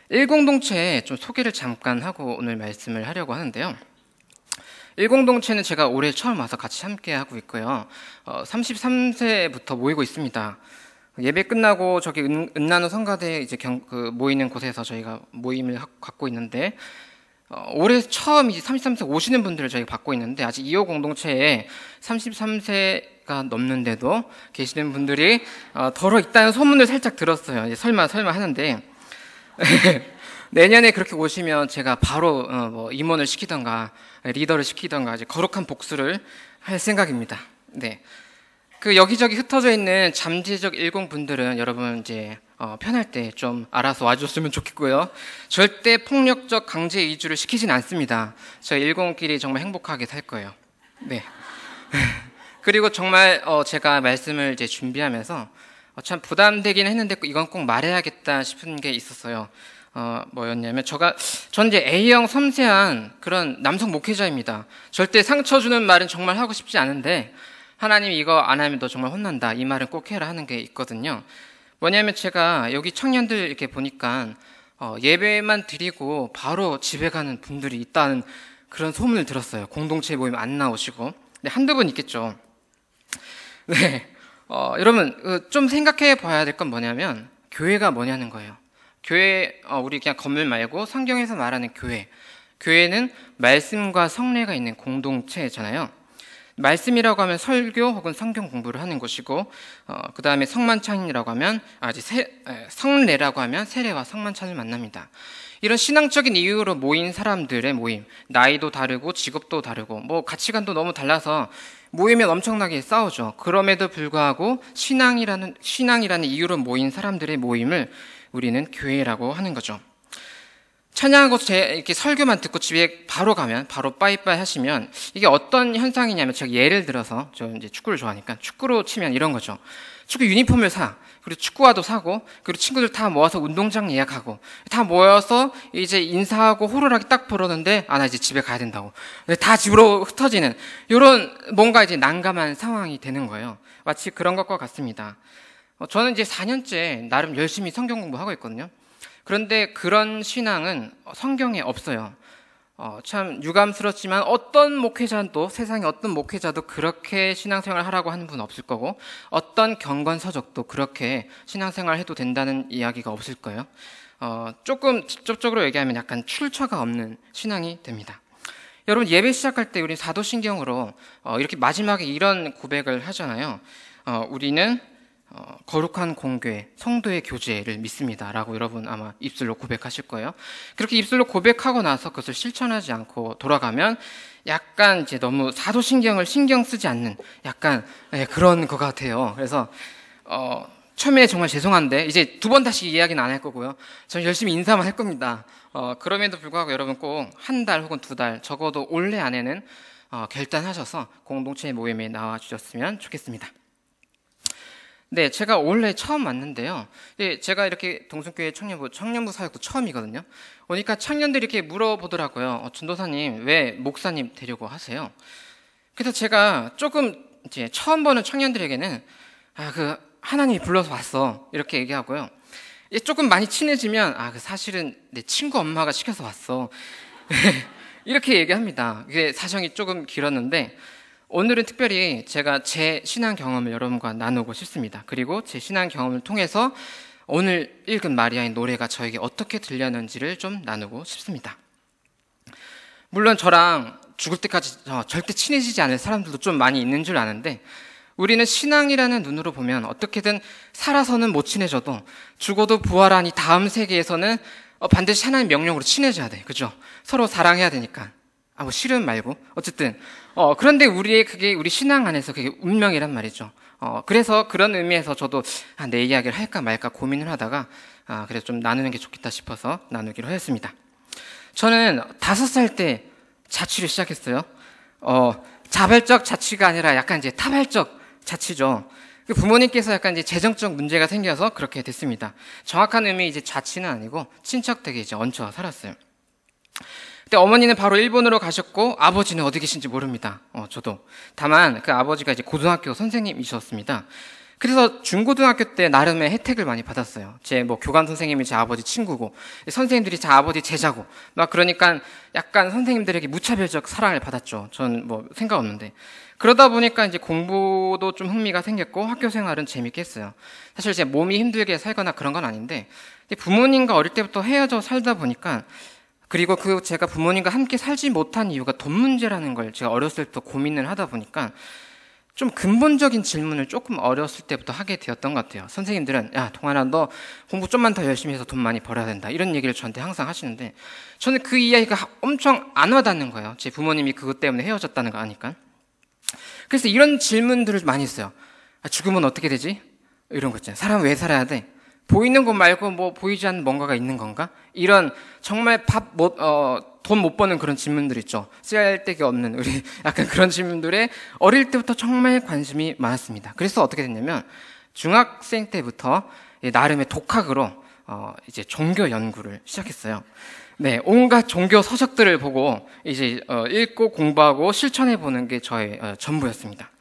일공동체의 좀 소개를 잠깐 하고 오늘 말씀을 하려고 하는데요. 일공동체는 제가 올해 처음 와서 같이 함께 하고 있고요. 33세부터 모이고 있습니다. 예배 끝나고 저기 은나노 성가대 이제 모이는 곳에서 저희가 모임을 갖고 있는데, 올해 처음 이제 33세 오시는 분들을 저희가 받고 있는데, 아직 2호 공동체에 33세가 넘는데도 계시는 분들이 덜어 있다는 소문을 살짝 들었어요. 이제 설마 하는데 내년에 그렇게 오시면 제가 바로 뭐 임원을 시키던가 리더를 시키던가 이제 거룩한 복수를 할 생각입니다. 네. 그 여기저기 흩어져 있는 잠재적 일공분들은 여러분 이제 편할 때 좀 알아서 와줬으면 좋겠고요. 절대 폭력적 강제 이주를 시키진 않습니다. 저희 일공끼리 정말 행복하게 살 거예요. 네. 그리고 정말 제가 말씀을 이제 준비하면서 참 부담되긴 했는데 이건 꼭 말해야겠다 싶은 게 있었어요. 뭐였냐면 전 이제 A형 섬세한 그런 남성 목회자입니다. 절대 상처 주는 말은 정말 하고 싶지 않은데, 하나님 이거 안 하면 너 정말 혼난다, 이 말은 꼭 해라 하는 게 있거든요. 뭐냐면 제가 여기 청년들 이렇게 보니까 예배만 드리고 바로 집에 가는 분들이 있다는 그런 소문을 들었어요. 공동체 모임 안 나오시고. 네, 한두 분 있겠죠. 네, 여러분 좀 생각해 봐야 될 건 뭐냐면 교회가 뭐냐는 거예요. 교회, 우리 그냥 건물 말고 성경에서 말하는 교회는 말씀과 성례가 있는 공동체잖아요. 말씀이라고 하면 설교 혹은 성경 공부를 하는 곳이고, 그 다음에 성만찬이라고 하면 성례라고 하면 세례와 성만찬을 만납니다. 이런 신앙적인 이유로 모인 사람들의 모임, 나이도 다르고 직업도 다르고 뭐 가치관도 너무 달라서 모이면 엄청나게 싸우죠. 그럼에도 불구하고 신앙이라는 이유로 모인 사람들의 모임을 우리는 교회라고 하는 거죠. 찬양하고 이렇게 설교만 듣고 집에 바로 가면, 바로 빠이빠이 하시면 이게 어떤 현상이냐면, 제가 예를 들어서 저 이제 축구를 좋아하니까 축구로 치면 이런 거죠. 축구 유니폼을 그리고 축구화도 사고, 그리고 친구들 다 모아서 운동장 예약하고, 다 모여서 이제 인사하고 호루라기 딱 불었는데, 나 이제 집에 가야 된다고. 다 집으로 흩어지는, 요런 뭔가 이제 난감한 상황이 되는 거예요. 마치 그런 것과 같습니다. 저는 이제 4년째 나름 열심히 성경 공부하고 있거든요. 그런데 그런 신앙은 성경에 없어요. 참 유감스럽지만 세상에 어떤 목회자도 그렇게 신앙생활 하라고 하는 분은 없을 거고, 어떤 경건서적도 그렇게 신앙생활 해도 된다는 이야기가 없을 거예요. 조금 직접적으로 얘기하면 약간 출처가 없는 신앙이 됩니다. 여러분, 예배 시작할 때 우리 사도신경으로 이렇게 마지막에 이런 고백을 하잖아요. 우리는 거룩한 공교회, 성도의 교제를 믿습니다 라고 여러분 아마 입술로 고백하실 거예요. 그렇게 입술로 고백하고 나서 그것을 실천하지 않고 돌아가면 약간 이제 너무 사도신경을 신경 쓰지 않는 약간 그런 것 같아요. 그래서 처음에 정말 죄송한데 이제 두 번 다시 이야기는 안 할 거고요. 저는 열심히 인사만 할 겁니다. 그럼에도 불구하고 여러분 꼭 한 달 혹은 두 달, 적어도 올해 안에는 결단하셔서 공동체 모임에 나와 주셨으면 좋겠습니다. 네, 제가 원래 처음 왔는데요. 네, 제가 이렇게 동순교회 청년부 사역도 처음이거든요. 오니까 청년들이 이렇게 물어보더라고요. 전도사님, 왜 목사님 되려고 하세요? 그래서 제가 조금 이제 처음 보는 청년들에게는 하나님이 불러서 왔어, 이렇게 얘기하고요. 조금 많이 친해지면 사실은 내 친구 엄마가 시켜서 왔어, 이렇게 얘기합니다. 이게 사정이 조금 길었는데, 오늘은 특별히 제가 제 신앙 경험을 여러분과 나누고 싶습니다. 그리고 제 신앙 경험을 통해서 오늘 읽은 마리아의 노래가 저에게 어떻게 들렸는지를 좀 나누고 싶습니다. 물론 저랑 죽을 때까지 절대 친해지지 않을 사람들도 좀 많이 있는 줄 아는데, 우리는 신앙이라는 눈으로 보면 어떻게든 살아서는 못 친해져도 죽어도 부활한 이 다음 세계에서는 반드시 하나님 명령으로 친해져야 돼. 그죠? 서로 사랑해야 되니까. 뭐 싫음 말고 어쨌든 그런데 그게 우리 신앙 안에서 그게 운명이란 말이죠. 그래서 그런 의미에서 저도 내 이야기를 할까 말까 고민을 하다가 그래서 좀 나누는 게 좋겠다 싶어서 나누기로 했습니다. 저는 5살 때 자취를 시작했어요. 자발적 자취가 아니라 약간 이제 타발적 자취죠. 부모님께서 약간 이제 재정적 문제가 생겨서 그렇게 됐습니다. 정확한 의미 이제 자취는 아니고 친척 댁에 이제 얹혀 살았어요. 그때 어머니는 바로 일본으로 가셨고 아버지는 어디 계신지 모릅니다. 저도. 다만 그 아버지가 이제 고등학교 선생님이셨습니다. 그래서 중고등학교 때 나름의 혜택을 많이 받았어요. 제 뭐 교감 선생님이 제 아버지 친구고, 선생님들이 제 아버지 제자고, 막 그러니까 약간 선생님들에게 무차별적 사랑을 받았죠. 전 뭐 생각 없는데. 그러다 보니까 이제 공부도 좀 흥미가 생겼고 학교 생활은 재밌게 했어요. 사실 제 몸이 힘들게 살거나 그런 건 아닌데, 부모님과 어릴 때부터 헤어져 살다 보니까, 그리고 제가 부모님과 함께 살지 못한 이유가 돈 문제라는 걸 제가 어렸을 때부터 고민을 하다 보니까 좀 근본적인 질문을 조금 어렸을 때부터 하게 되었던 것 같아요. 선생님들은 야, 동환아, 너 공부 좀만 더 열심히 해서 돈 많이 벌어야 된다, 이런 얘기를 저한테 항상 하시는데, 저는 그 이야기가 엄청 안 와닿는 거예요. 제 부모님이 그것 때문에 헤어졌다는 거 아니까. 그래서 이런 질문들을 많이 했어요. 죽으면 어떻게 되지? 이런 거 있잖아요. 사람은 왜 살아야 돼? 보이는 것 말고 뭐 보이지 않는 뭔가가 있는 건가? 이런 정말 돈 못 버는 그런 질문들 있죠. 쓸데기 없는 우리 약간 그런 질문들에 어릴 때부터 정말 관심이 많았습니다. 그래서 어떻게 됐냐면 중학생 때부터 나름의 독학으로 이제 종교 연구를 시작했어요. 네, 온갖 종교 서적들을 보고 이제 읽고 공부하고 실천해 보는 게 저의 전부였습니다.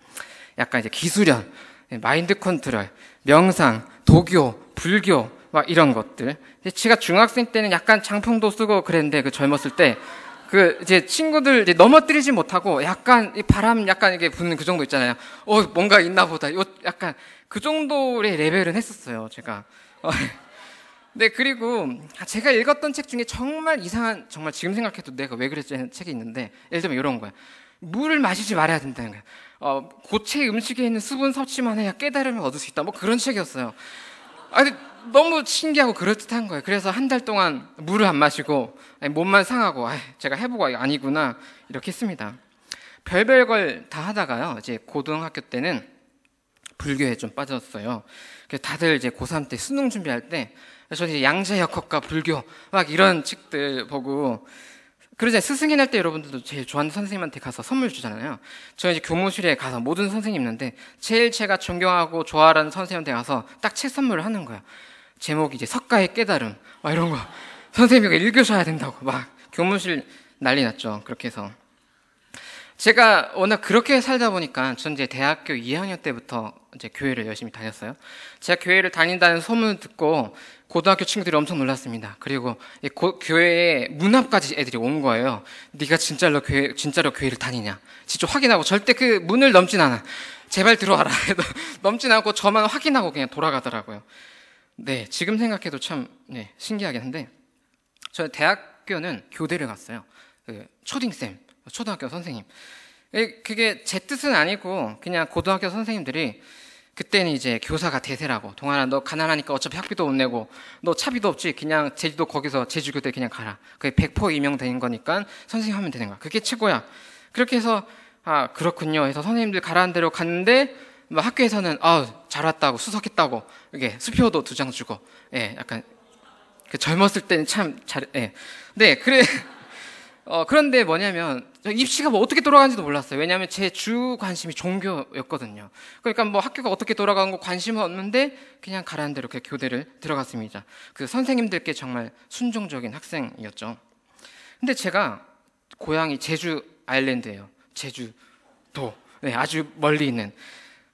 약간 이제 기수련, 마인드 컨트롤, 명상, 도교, 불교 막 이런 것들. 제가 중학생 때는 약간 장풍도 쓰고 그랬는데, 그 젊었을 때 이제 친구들 이제 넘어뜨리지 못하고 약간 이 바람 약간 이게 부는 그 정도 있잖아요. 뭔가 있나 보다. 약간 그 정도의 레벨은 했었어요, 제가. 네, 그리고 제가 읽었던 책 중에 정말 이상한, 정말 지금 생각해도 내가 왜 그랬지 하는 책이 있는데, 예를 들면 이런 거야. 물을 마시지 말아야 된다는 거야. 고체 음식에 있는 수분 섭취만 해야 깨달음을 얻을 수 있다, 뭐 그런 책이었어요. 아니, 너무 신기하고 그럴듯한 거예요. 그래서 한 달 동안 물을 안 마시고 몸만 상하고, 제가 해보고 이거 아니구나 이렇게 했습니다. 별별 걸 다 하다가요, 이제 고등학교 때는 불교에 좀 빠졌어요. 그래서 다들 이제 고3 때 수능 준비할 때 저는 이제 양자역학과 불교 막 이런 책들 보고, 그러자 스승의 날 때 여러분들도 제일 좋아하는 선생님한테 가서 선물 주잖아요. 저는 이제 교무실에 가서 모든 선생님 있는데 제일 제가 존경하고 좋아하는 선생님한테 가서 딱 책 선물을 하는 거예요. 제목이 이제 석가의 깨달음 막 이런 거, 선생님이 읽으셔야 된다고 막 교무실 난리 났죠. 그렇게 해서 제가 워낙 그렇게 살다 보니까 전 이제 대학교 2학년 때부터 이제 교회를 열심히 다녔어요. 제가 교회를 다닌다는 소문을 듣고 고등학교 친구들이 엄청 놀랐습니다. 그리고 교회에 문 앞까지 애들이 온 거예요. 네가 진짜로 교회를 다니냐? 직접 확인하고, 절대 그 문을 넘진 않아. 제발 들어와라. 넘진 않고 저만 확인하고 그냥 돌아가더라고요. 네, 지금 생각해도 참 신기하긴 한데, 저 대학교는 교대를 갔어요. 초딩쌤, 초등학교 선생님. 그게 제 뜻은 아니고 그냥 고등학교 선생님들이 그때는 이제 교사가 대세라고, 동환아 너 가난하니까 어차피 학비도 못 내고 너 차비도 없지, 그냥 제주도 거기서 제주교대 그냥 가라. 그게 100% 임용되는 거니까 선생님 하면 되는 거야. 그게 최고야. 그렇게 해서 그렇군요 해서 선생님들 가라는 대로 갔는데, 뭐 학교에서는 잘 왔다고, 수석했다고, 이게 수표도 2장 주고, 약간 젊었을 때는 참 네, 그런데 뭐냐면 입시가 뭐 어떻게 돌아가는지도 몰랐어요. 왜냐하면 제 주 관심이 종교였거든요. 그러니까 뭐 학교가 어떻게 돌아가는 거 관심은 없는데 그냥 가라는 대로 이렇게 교대를 들어갔습니다. 그 선생님들께 정말 순종적인 학생이었죠. 근데 제가 고향이 제주 아일랜드예요. 제주도. 네, 아주 멀리 있는.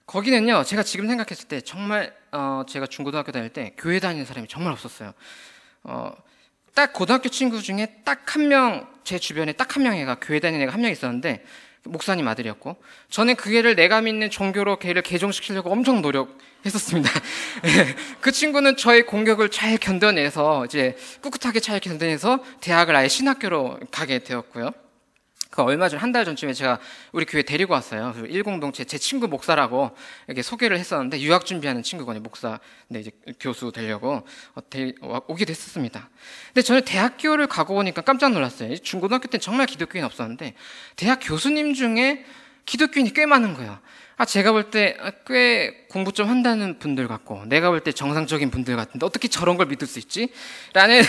거기는요, 제가 지금 생각했을 때 정말 제가 중고등학교 다닐 때 교회 다니는 사람이 정말 없었어요. 딱 고등학교 친구 중에 딱 한 명, 제 주변에 딱 한 명이가 교회 다니는 애가 한 명 있었는데 목사님 아들이었고, 저는 그 애를 내가 믿는 종교로 걔를 개종시키려고 엄청 노력했었습니다. 그 친구는 저의 공격을 잘 견뎌내서 이제 꿋꿋하게 잘 견뎌내서 대학을 아예 신학교로 가게 되었고요. 얼마 전, 한 달 전쯤에 제가 우리 교회 데리고 왔어요. 그리고 일공동체 제 친구 목사라고 이렇게 소개를 했었는데, 유학 준비하는 친구거든요. 목사, 네, 이제 교수 되려고 오기도 했었습니다. 근데 저는 대학교를 가고 오니까 깜짝 놀랐어요. 중고등학교 때는 정말 기독교인 없었는데 대학 교수님 중에 기독교인이 꽤 많은 거예요. 제가 볼 때 꽤 공부 좀 한다는 분들 같고, 내가 볼 때 정상적인 분들 같은데 어떻게 저런 걸 믿을 수 있지? 라는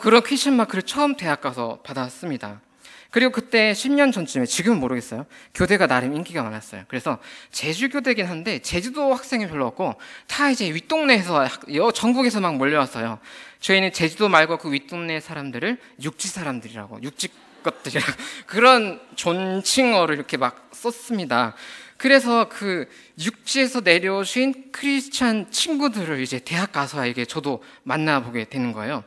그런 퀘션 마크를 처음 대학 가서 받았습니다. 그리고 그때 10년 전쯤에, 지금은 모르겠어요, 교대가 나름 인기가 많았어요. 그래서 제주교대긴 한데 제주도 학생이 별로 없고 다 이제 윗동네에서, 전국에서 막 몰려왔어요. 저희는 제주도 말고 그 윗동네 사람들을 육지 사람들이라고, 육지 것들이라고 그런 존칭어를 이렇게 막 썼습니다. 그래서 그 육지에서 내려오신 크리스찬 친구들을 이제 대학 가서야 이게 저도 만나보게 되는 거예요.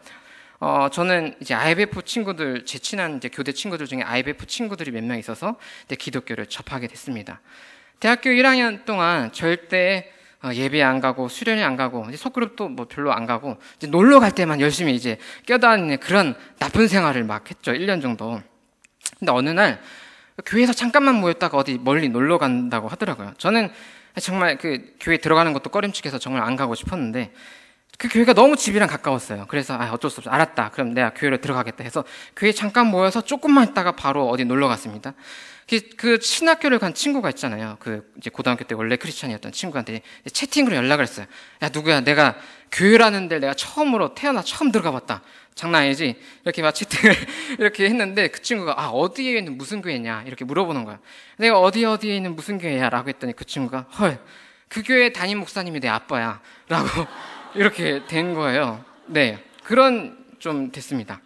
저는 이제 IBF 친구들, 제 친한 이제 교대 친구들 중에 IBF 친구들이 몇 명 있어서 이제 기독교를 접하게 됐습니다. 대학교 1학년 동안 절대 예배 안 가고 수련회 안 가고 이제 소그룹도 뭐 별로 안 가고 이제 놀러 갈 때만 열심히 이제 껴다니는 그런 나쁜 생활을 막 했죠. 1년 정도. 근데 어느 날 교회에서 잠깐만 모였다가 어디 멀리 놀러 간다고 하더라고요. 저는 정말 그 교회 들어가는 것도 꺼림칙해서 정말 안 가고 싶었는데 그 교회가 너무 집이랑 가까웠어요. 그래서 어쩔 수 없어. 알았다. 그럼 내가 교회로 들어가겠다 해서 교회에 잠깐 모여서 조금만 있다가 바로 어디 놀러 갔습니다. 그 신학교를 간 친구가 있잖아요. 그 이제 고등학교 때 원래 크리스찬이었던 친구한테 채팅으로 연락을 했어요. 야, 누구야? 내가 교회라는 데 내가 태어나 처음 들어가 봤다. 장난 아니지? 이렇게 막 채팅을 이렇게 했는데 그 친구가 어디에 있는 무슨 교회냐? 이렇게 물어보는 거야. 내가 어디에 있는 무슨 교회야? 라고 했더니 그 친구가 헐, 그 교회 담임 목사님이 내 아빠야. 라고 이렇게 된 거예요. 네. 그런 좀 됐습니다.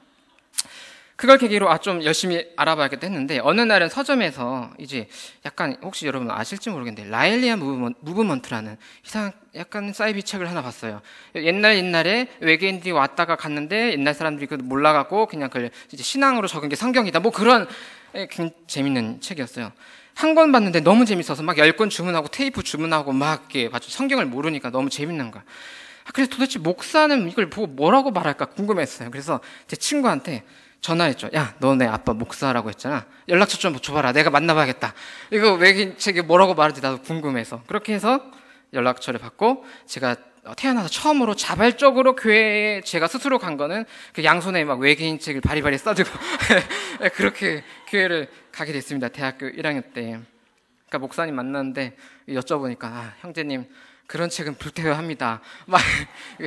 그걸 계기로 좀 열심히 알아봐야겠다 했는데 어느 날은 서점에서 이제 약간 혹시 여러분 아실지 모르겠는데 라일리아 무브먼트라는 약간 사이비 책을 하나 봤어요. 옛날에 외계인들이 왔다가 갔는데 옛날 사람들이 그 몰라갖고 그냥 그걸 이제 신앙으로 적은 게 성경이다. 뭐 그런 재밌는 책이었어요. 한 권 봤는데 너무 재밌어서 막 10권 주문하고 테이프 주문하고 막 이렇게 성경을 모르니까 너무 재밌는 거야. 그래서 도대체 목사는 이걸 보고 뭐라고 말할까 궁금했어요. 그래서 제 친구한테 전화했죠. 야, 너 내 아빠 목사라고 했잖아. 연락처 좀 줘봐라. 내가 만나봐야겠다. 이거 외계인 책에 뭐라고 말하지 나도 궁금해서. 그렇게 해서 연락처를 받고 제가 태어나서 처음으로 자발적으로 교회에 제가 스스로 간 거는 그 양손에 막 외계인 책을 바리바리 싸들고 그렇게 교회를 가게 됐습니다. 대학교 1학년 때. 그러니까 목사님 만났는데 여쭤보니까 형제님 그런 책은 불태워야 합니다. 막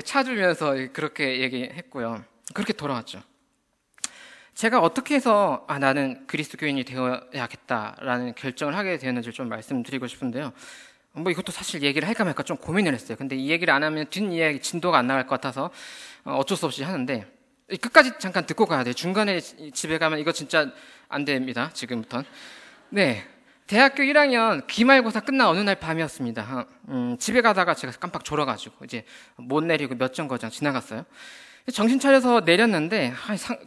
찾으면서 그렇게 얘기했고요. 그렇게 돌아왔죠. 제가 어떻게 해서 나는 그리스도교인이 되어야겠다라는 결정을 하게 되었는지 좀 말씀드리고 싶은데요. 뭐 이것도 사실 얘기를 할까 말까 좀 고민을 했어요. 근데 이 얘기를 안 하면 뒷이야기 진도가 안 나갈 것 같아서 어쩔 수 없이 하는데 끝까지 잠깐 듣고 가야 돼요. 중간에 집에 가면 이거 진짜 안 됩니다. 지금부터는. 네. 대학교 1학년 기말고사 끝난 어느 날 밤이었습니다. 집에 가다가 제가 깜빡 졸아가지고 이제 못 내리고 몇 정거장 지나갔어요. 정신 차려서 내렸는데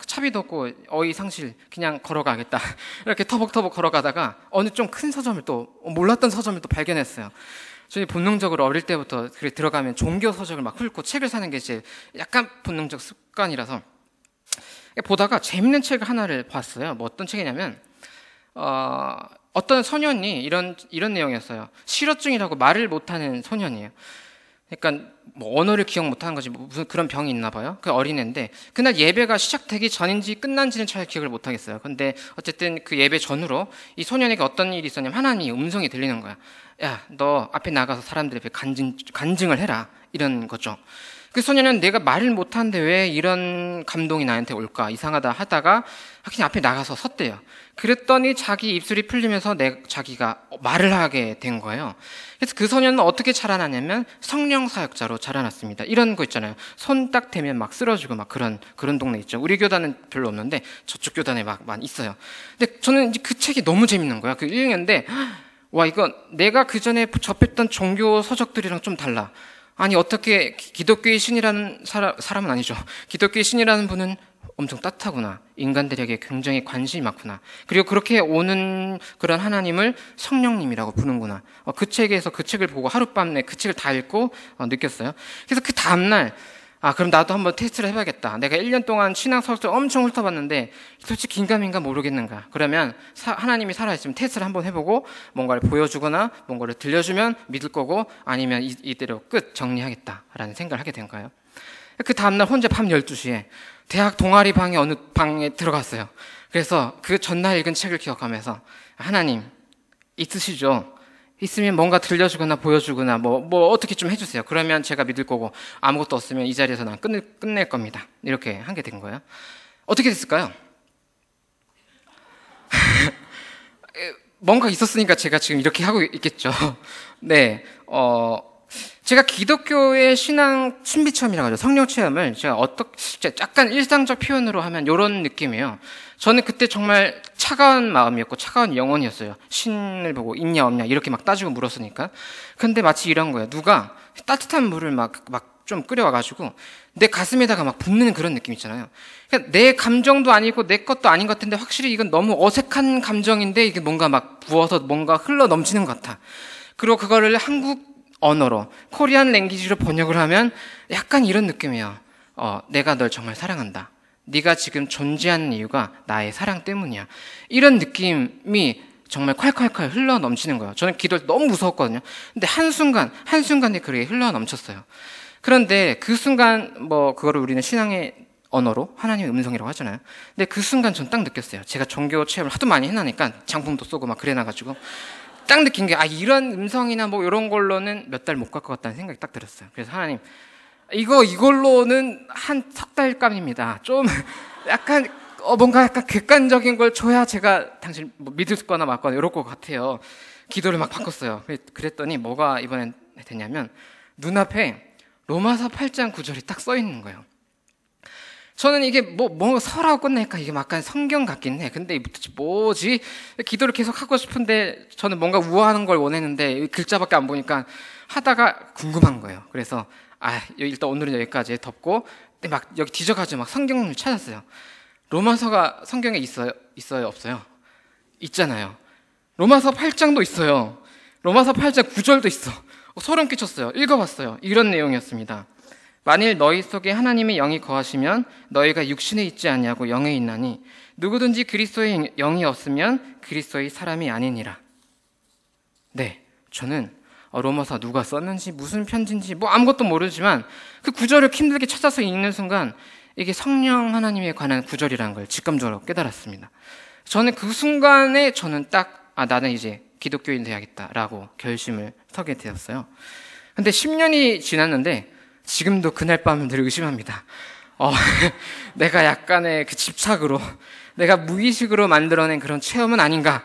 차비도 없고 어이상실 그냥 걸어가겠다 이렇게 터벅터벅 걸어가다가 어느 좀 큰 서점을 또 몰랐던 서점을 또 발견했어요. 저희 본능적으로 어릴 때부터 들어가면 종교 서적을 막 훑고 책을 사는 게 제 약간 본능적 습관이라서 보다가 재밌는 책을 하나를 봤어요. 뭐 어떤 책이냐면 어떤 소년이 이런 내용이었어요. 실어증이라고 말을 못하는 소년이에요. 그러니까 뭐 언어를 기억 못하는 거지 무슨 그런 병이 있나 봐요. 그 어린애인데 그날 예배가 시작되기 전인지 끝난지는 잘 기억을 못하겠어요. 근데 어쨌든 그 예배 전후로 이 소년에게 어떤 일이 있었냐면 하나님의 음성이 들리는 거야. 야, 너 앞에 나가서 사람들 앞에 간증을 해라. 이런 거죠. 그 소년은 내가 말을 못하는데 왜 이런 감동이 나한테 올까 이상하다 하다가 그냥 앞에 나가서 섰대요. 그랬더니 자기 입술이 풀리면서 자기가 말을 하게 된 거예요. 그래서 그 소년은 어떻게 자라나냐면 성령 사역자로 자라났습니다. 이런 거 있잖아요. 손 딱 대면 막 쓰러지고 막 그런 동네 있죠. 우리 교단은 별로 없는데 저쪽 교단에 막 있어요. 근데 저는 이제 그 책이 너무 재밌는 거야. 그 1학년인데 와, 이건 내가 그 전에 접했던 종교 서적들이랑 좀 달라. 아니 어떻게 기독교의 신이라는 사람은 아니죠. 기독교의 신이라는 분은 엄청 따뜻하구나. 인간들에게 굉장히 관심이 많구나. 그리고 그렇게 오는 그런 하나님을 성령님이라고 부르는구나. 그 책에서 그 책을 보고 하룻밤에 그 책을 다 읽고 느꼈어요. 그래서 그 다음날 그럼 나도 한번 테스트를 해봐야겠다. 내가 1년 동안 신앙 서적을 엄청 훑어봤는데 솔직히 긴가민가 모르겠는가. 그러면 하나님이 살아있으면 테스트를 한번 해보고 뭔가를 보여주거나 뭔가를 들려주면 믿을 거고 아니면 이대로 끝 정리하겠다라는 생각을 하게 된 거예요. 그 다음날 혼자 밤 12시에 대학 동아리 방에 어느 방에 들어갔어요. 그래서 그 전날 읽은 책을 기억하면서 하나님 있으시죠? 있으면 뭔가 들려주거나 보여주거나 뭐 어떻게 좀 해주세요. 그러면 제가 믿을 거고 아무것도 없으면 이 자리에서 난 끝낼 겁니다. 이렇게 한 게 된 거예요. 어떻게 됐을까요? 뭔가 있었으니까 제가 지금 이렇게 하고 있겠죠. 네, 제가 기독교의 신앙 신비 체험이라고 하죠. 성령 체험을 제가 약간 일상적 표현으로 하면 이런 느낌이에요. 저는 그때 정말 차가운 마음이었고 차가운 영혼이었어요. 신을 보고 있냐 없냐 이렇게 막 따지고 물었으니까. 근데 마치 이런 거예요. 누가 따뜻한 물을 막 좀 끓여와가지고 내 가슴에다가 막 붓는 그런 느낌 있잖아요. 그러니까 내 감정도 아니고 내 것도 아닌 것 같은데 확실히 이건 너무 어색한 감정인데 이게 뭔가 막 부어서 뭔가 흘러 넘치는 것 같아. 그리고 그거를 한국 언어로 코리안 랭귀지로 번역을 하면 약간 이런 느낌이에요. 내가 널 정말 사랑한다. 네가 지금 존재하는 이유가 나의 사랑 때문이야. 이런 느낌이 정말 콸콸콸 흘러 넘치는 거예요. 저는 기도할 때 너무 무서웠거든요. 근데 한순간에 그게 흘러 넘쳤어요. 그런데 그 순간 그거를 우리는 신앙의 언어로 하나님의 음성이라고 하잖아요. 근데 그 순간 전 딱 느꼈어요. 제가 종교 체험을 하도 많이 해놓으니까 장품도 쏘고 막 그래놔가지고 딱 느낀 게 이런 음성이나 이런 걸로는 몇 달 못 갈 것 같다는 생각이 딱 들었어요. 그래서 하나님 이걸로는 한 석 달감입니다. 좀 약간 뭔가 약간 객관적인 걸 줘야 제가 당신 믿을 거나 말거나 이럴 것 같아요. 기도를 막 바꿨어요. 그랬더니 뭐가 이번엔 되냐면 눈앞에 로마서 8장 9절이 딱 써 있는 거예요. 저는 이게 뭐 서라고 끝낼까 이게 약간 성경 같긴 해. 근데 도대체 뭐지? 기도를 계속 하고 싶은데 저는 뭔가 우아한 걸 원했는데 글자밖에 안 보니까 하다가 궁금한 거예요. 그래서 일단 오늘은 여기까지 덮고 근데 막 여기 뒤져가지고 막 성경을 찾았어요. 로마서가 성경에 있어요? 없어요? 있잖아요. 로마서 8장도 있어요. 로마서 8장 9절도 있어. 소름 끼쳤어요. 읽어봤어요. 이런 내용이었습니다. 만일 너희 속에 하나님의 영이 거하시면 너희가 육신에 있지 아니하고 영에 있나니 누구든지 그리스도의 영이 없으면 그리스도의 사람이 아니니라. 네, 저는 로마서 누가 썼는지 무슨 편지인지 아무것도 모르지만 그 구절을 힘들게 찾아서 읽는 순간 이게 성령 하나님에 관한 구절이라는 걸 직감적으로 깨달았습니다. 저는 그 순간에 저는 딱 나는 이제 기독교인 돼야겠다라고 결심을 서게 되었어요. 근데 10년이 지났는데 지금도 그날 밤을 늘 의심합니다. 내가 약간의 그 집착으로 내가 무의식으로 만들어낸 그런 체험은 아닌가.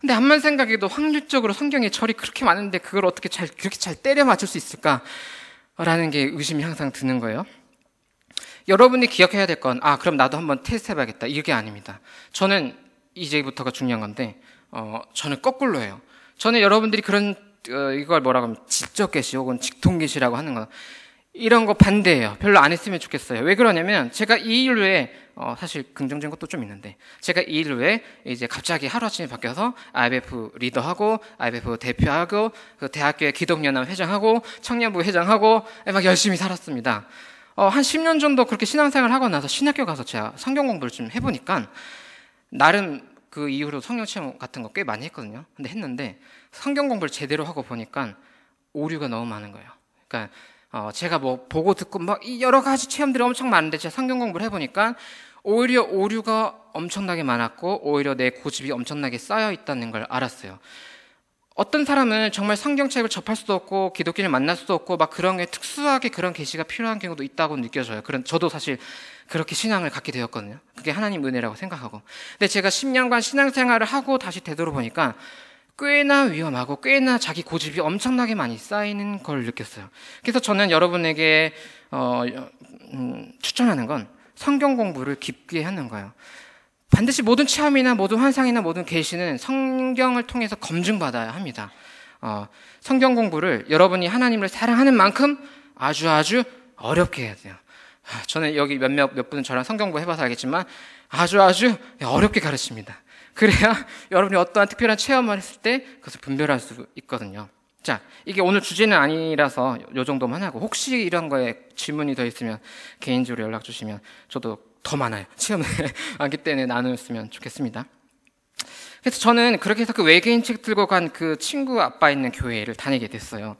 근데 암만 생각해도 확률적으로 성경에 절이 그렇게 많은데 그걸 어떻게 그렇게 잘 때려 맞출 수 있을까라는 게 의심이 항상 드는 거예요. 여러분이 기억해야 될 건 그럼 나도 한번 테스트 해봐야겠다 이게 아닙니다. 저는 이제부터가 중요한 건데 저는 거꾸로 해요. 저는 여러분들이 그런 이걸 뭐라고 하면 직접 계시 혹은 직통 계시라고 하는 거 이런 거 반대예요. 별로 안 했으면 좋겠어요. 왜 그러냐면 제가 2일 후에 사실 긍정적인 것도 좀 있는데 제가 2일 후에 이제 갑자기 하루아침에 바뀌어서 IBF 리더하고 IBF 대표하고 그 대학교의 기독연합 회장하고 청년부 회장하고 막 열심히 살았습니다. 한 10년 정도 그렇게 신앙생활을 하고 나서 신학교 가서 제가 성경 공부를 좀 해보니까 나름 그 이후로 성경 체험 같은 거 꽤 많이 했거든요. 근데 했는데 성경 공부를 제대로 하고 보니까 오류가 너무 많은 거예요. 그러니까 제가 보고 듣고 여러 가지 체험들이 엄청 많은데 제가 성경 공부를 해보니까 오히려 오류가 엄청나게 많았고 오히려 내 고집이 엄청나게 쌓여 있다는 걸 알았어요. 어떤 사람은 정말 성경책을 접할 수도 없고 기독교인을 만날 수도 없고 그런 게 특수하게 그런 계시가 필요한 경우도 있다고 느껴져요. 저도 사실 그렇게 신앙을 갖게 되었거든요. 그게 하나님 은혜라고 생각하고. 근데 제가 10년간 신앙생활을 하고 다시 되돌아보니까 꽤나 위험하고 꽤나 자기 고집이 엄청나게 많이 쌓이는 걸 느꼈어요. 그래서 저는 여러분에게 추천하는 건 성경 공부를 깊게 하는 거예요. 반드시 모든 체험이나 모든 환상이나 모든 계시는 성경을 통해서 검증받아야 합니다. 성경 공부를 여러분이 하나님을 사랑하는 만큼 아주 어렵게 해야 돼요. 저는 여기 몇 분은 저랑 성경 공부 해봐서 알겠지만 아주 어렵게 가르칩니다. 그래야 여러분이 어떠한 특별한 체험을 했을 때 그것을 분별할 수 있거든요. 자, 이게 오늘 주제는 아니라서 요 정도만 하고 혹시 이런 거에 질문이 더 있으면 개인적으로 연락 주시면 저도 더 많아요. 체험을 많기 때문에 나눴으면 좋겠습니다. 그래서 저는 그렇게 해서 그 외계인 책 들고 간 그 친구 아빠 있는 교회를 다니게 됐어요.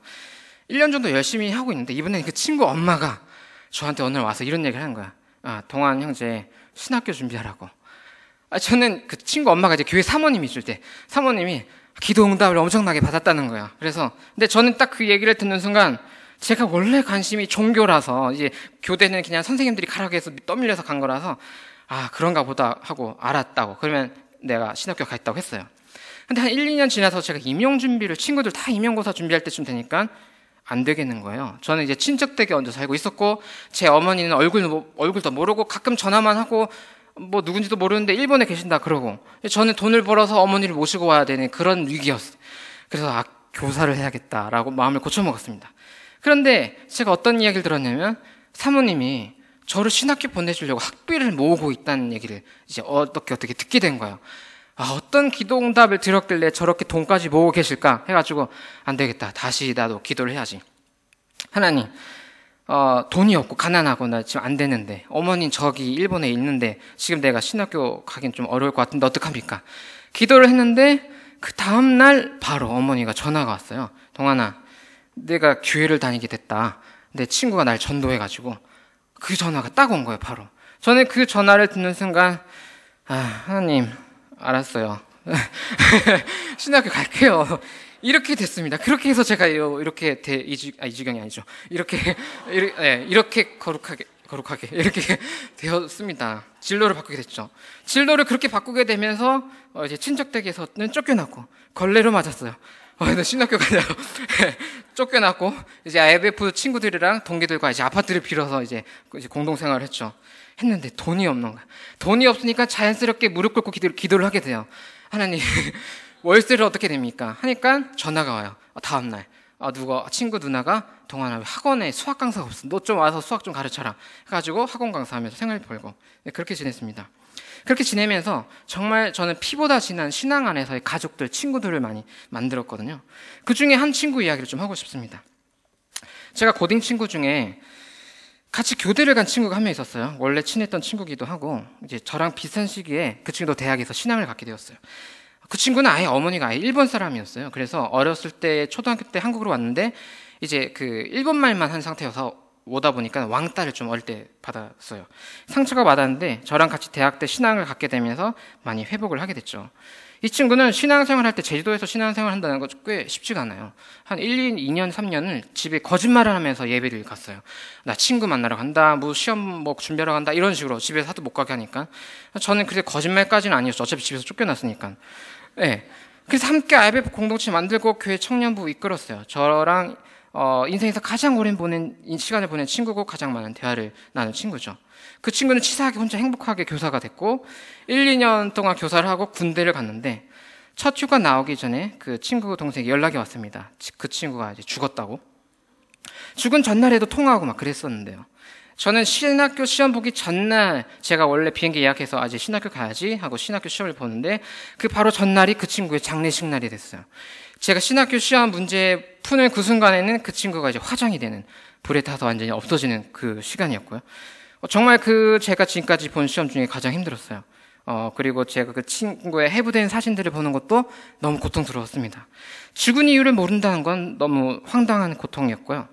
1년 정도 열심히 하고 있는데 이번에는 그 친구 엄마가 저한테 오늘 와서 이런 얘기를 하는 거야. 동환 형제 신학교 준비하라고. 저는 그 친구 엄마가 이제 교회 사모님이 있을 때 사모님이 기도 응답을 엄청나게 받았다는 거야. 그래서 근데 저는 딱 그 얘기를 듣는 순간 제가 원래 관심이 종교라서 이제 교대는 그냥 선생님들이 가라고 해서 떠밀려서 간 거라서 그런가 보다 하고 알았다고. 그러면 내가 신학교 가 있다고 했어요. 근데 한 1, 2년 지나서 제가 임용 준비를 친구들 다 임용고사 준비할 때쯤 되니까 안 되겠는 거예요. 저는 이제 친척 댁에 얹어 살고 있었고 제 어머니는 얼굴도 모르고 가끔 전화만 하고 뭐 누군지도 모르는데 일본에 계신다 그러고, 저는 돈을 벌어서 어머니를 모시고 와야 되는 그런 위기였어요. 그래서 교사를 해야겠다라고 마음을 고쳐먹었습니다. 그런데 제가 어떤 이야기를 들었냐면 사모님이 저를 신학교 보내주려고 학비를 모으고 있다는 얘기를 이제 어떻게 듣게 된 거예요. 어떤 기도응답을 들었길래 저렇게 돈까지 모으고 계실까 해가지고 안 되겠다, 다시 나도 기도를 해야지. 하나님, 돈이 없고 가난하고 나 지금 안 되는데, 어머니는 저기 일본에 있는데 지금 내가 신학교 가긴 좀 어려울 것 같은데 어떡합니까? 기도를 했는데 그 다음날 바로 어머니가 전화가 왔어요. 동환아, 내가 교회를 다니게 됐다. 내 친구가 날 전도해가지고. 그 전화가 딱 온 거예요, 바로. 저는 그 전화를 듣는 순간 하나님 알았어요. 신학교 갈게요. 이렇게 됐습니다. 그렇게 해서 제가 이렇게 이주경이 아니죠. 이렇게 거룩하게 이렇게 되었습니다. 진로를 바꾸게 됐죠. 진로를 그렇게 바꾸게 되면서 이제 친척 댁에서는 쫓겨났고, 걸레로 맞았어요. 나 신학교 가냐고 쫓겨났고, 이제 IMF 친구들이랑 동기들과 이제 아파트를 빌어서 이제 공동생활을 했죠. 했는데 돈이 없는 거야. 돈이 없으니까 자연스럽게 무릎 꿇고 기도를 하게 돼요. 하나님, 월세를 어떻게 됩니까? 하니까 전화가 와요. 다음날 친구 누나가 동환아, 학원에 수학 강사가 없어. 너 좀 와서 수학 좀 가르쳐라. 해가지고 학원 강사하면서 생활 벌고, 그렇게 지냈습니다. 그렇게 지내면서 정말 저는 피보다 진한 신앙 안에서의 가족들, 친구들을 많이 만들었거든요. 그 중에 한 친구 이야기를 좀 하고 싶습니다. 제가 고딩 친구 중에 같이 교대를 간 친구가 한 명 있었어요. 원래 친했던 친구기도 하고, 이제 저랑 비슷한 시기에 그 친구도 대학에서 신앙을 갖게 되었어요. 그 친구는 어머니가 일본 사람이었어요. 그래서 어렸을 때, 초등학교 때 한국으로 왔는데 이제 그 일본말만 한 상태여서 오다 보니까 왕따를 좀 어릴 때 받았어요. 상처가 받았는데 저랑 같이 대학 때 신앙을 갖게 되면서 많이 회복을 하게 됐죠. 이 친구는 신앙생활 할 때, 제주도에서 신앙생활 한다는 거 꽤 쉽지가 않아요. 한 2년, 3년을 집에 거짓말을 하면서 예배를 갔어요. 나 친구 만나러 간다, 시험 준비하러 간다, 이런 식으로 집에서 하도 못 가게 하니까. 저는 그래 거짓말까지는 아니었죠. 어차피 집에서 쫓겨났으니까. 네. 그래서 함께 IMF 공동체 만들고 교회 청년부 이끌었어요. 저랑 인생에서 가장 오랜 시간을 보낸 친구고 가장 많은 대화를 나눈 친구죠. 그 친구는 치사하게 혼자 행복하게 교사가 됐고 1, 2년 동안 교사를 하고 군대를 갔는데 첫 휴가 나오기 전에 그 친구 동생이 연락이 왔습니다. 그 친구가 이제 죽었다고. 죽은 전날에도 통화하고 막 그랬었는데요. 저는 신학교 시험 보기 전날, 제가 원래 비행기 예약해서 아직 신학교 가야지 하고 신학교 시험을 보는데 그 바로 전날이 그 친구의 장례식 날이 됐어요. 제가 신학교 시험 문제 푸는 그 순간에는 그 친구가 이제 화장이 되는, 불에 타서 완전히 없어지는 그 시간이었고요. 정말 제가 지금까지 본 시험 중에 가장 힘들었어요. 그리고 제가 그 친구의 해부된 사진들을 보는 것도 너무 고통스러웠습니다. 죽은 이유를 모른다는 건 너무 황당한 고통이었고요.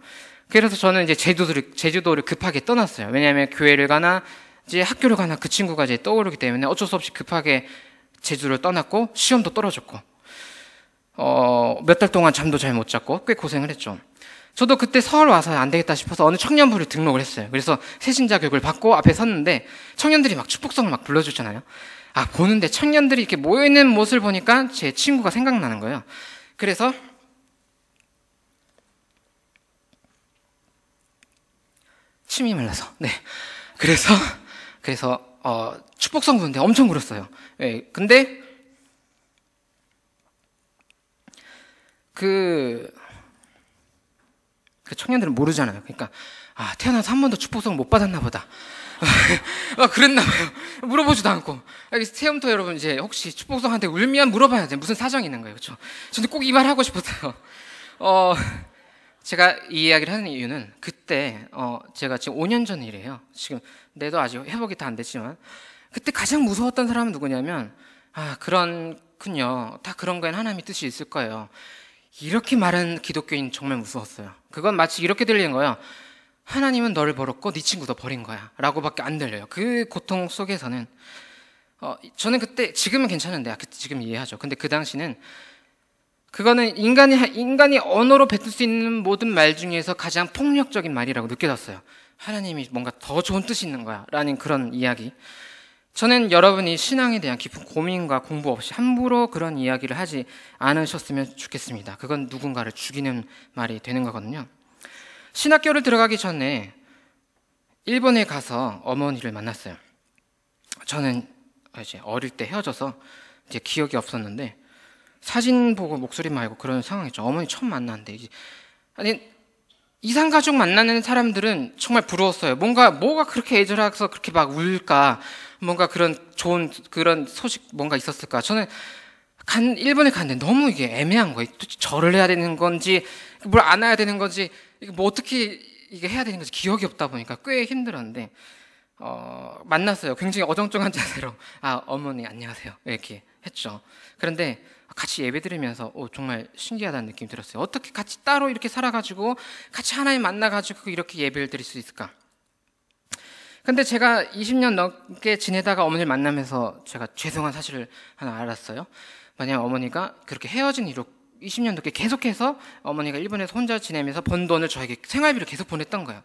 그래서 저는 이제 제주도를 급하게 떠났어요. 왜냐하면 교회를 가나 이제 학교를 가나 그 친구가 이제 떠오르기 때문에 어쩔 수 없이 급하게 제주를 떠났고, 시험도 떨어졌고, 몇 달 동안 잠도 잘 못 잤고 꽤 고생을 했죠. 저도 그때 서울 와서 안 되겠다 싶어서 어느 청년부를 등록을 했어요. 그래서 새신자 교육을 받고 앞에 섰는데 청년들이 막 축복성을 막 불러주잖아요. 보는데 청년들이 이렇게 모여있는 모습을 보니까 제 친구가 생각나는 거예요. 그래서 침이 말라서, 그래서 축복성 부르는데 엄청 울었어요. 네, 근데 그 청년들은 모르잖아요. 그러니까 태어나서 한 번도 축복성 못 받았나 보다. 그랬나 봐요. 물어보지도 않고. 새해부터 여러분 이제 혹시 축복성한테 울면 물어봐야 돼요. 무슨 사정이 있는 거예요, 그렇죠? 저는 꼭 이 말 하고 싶었어요. 제가 이 이야기를 하는 이유는 그때 제가 지금 5년 전 일이에요. 지금 내도 아직 회복이 다 안 됐지만 그때 가장 무서웠던 사람은 누구냐면 그렇군요. 다 그런 거엔 하나님의 뜻이 있을 거예요. 이렇게 말하는 기독교인 정말 무서웠어요. 그건 마치 이렇게 들리는 거예요. 하나님은 너를 버렸고 네 친구도 버린 거야 라고밖에 안 들려요. 그 고통 속에서는 저는 그때, 지금은 괜찮은데 지금 이해하죠. 근데 그 당시는 그거는 인간이 언어로 뱉을 수 있는 모든 말 중에서 가장 폭력적인 말이라고 느껴졌어요. 하나님이 뭔가 더 좋은 뜻이 있는 거야 라는 그런 이야기. 저는 여러분이 신앙에 대한 깊은 고민과 공부 없이 함부로 그런 이야기를 하지 않으셨으면 좋겠습니다. 그건 누군가를 죽이는 말이 되는 거거든요. 신학교를 들어가기 전에 일본에 가서 어머니를 만났어요. 저는 이제 어릴 때 헤어져서 이제 기억이 없었는데 사진 보고 목소리만 알고 그런 상황이죠. 어머니 처음 만났는데 아니 이상가족 만나는 사람들은 정말 부러웠어요. 뭐가 그렇게 애절해서 그렇게 막 울까? 뭔가 그런 좋은 그런 소식 뭔가 있었을까? 저는 일본에 갔는데 너무 이게 애매한 거예요. 절을 해야 되는 건지 뭘 안아야 되는 건지 이게 뭐 어떻게 이게 해야 되는 건지 기억이 없다 보니까 꽤 힘들었는데 만났어요. 굉장히 어정쩡한 자세로 어머니 안녕하세요 이렇게 했죠. 그런데 같이 예배 드리면서 정말 신기하다는 느낌이 들었어요. 어떻게 같이 따로 이렇게 살아가지고 같이 하나님 만나가지고 이렇게 예배를 드릴 수 있을까? 근데 제가 20년 넘게 지내다가 어머니를 만나면서 제가 죄송한 사실을 하나 알았어요. 왜냐면 어머니가 그렇게 헤어진 이후 20년 넘게 계속해서 어머니가 일본에서 혼자 지내면서 번 돈을 저에게 생활비로 계속 보냈던 거예요.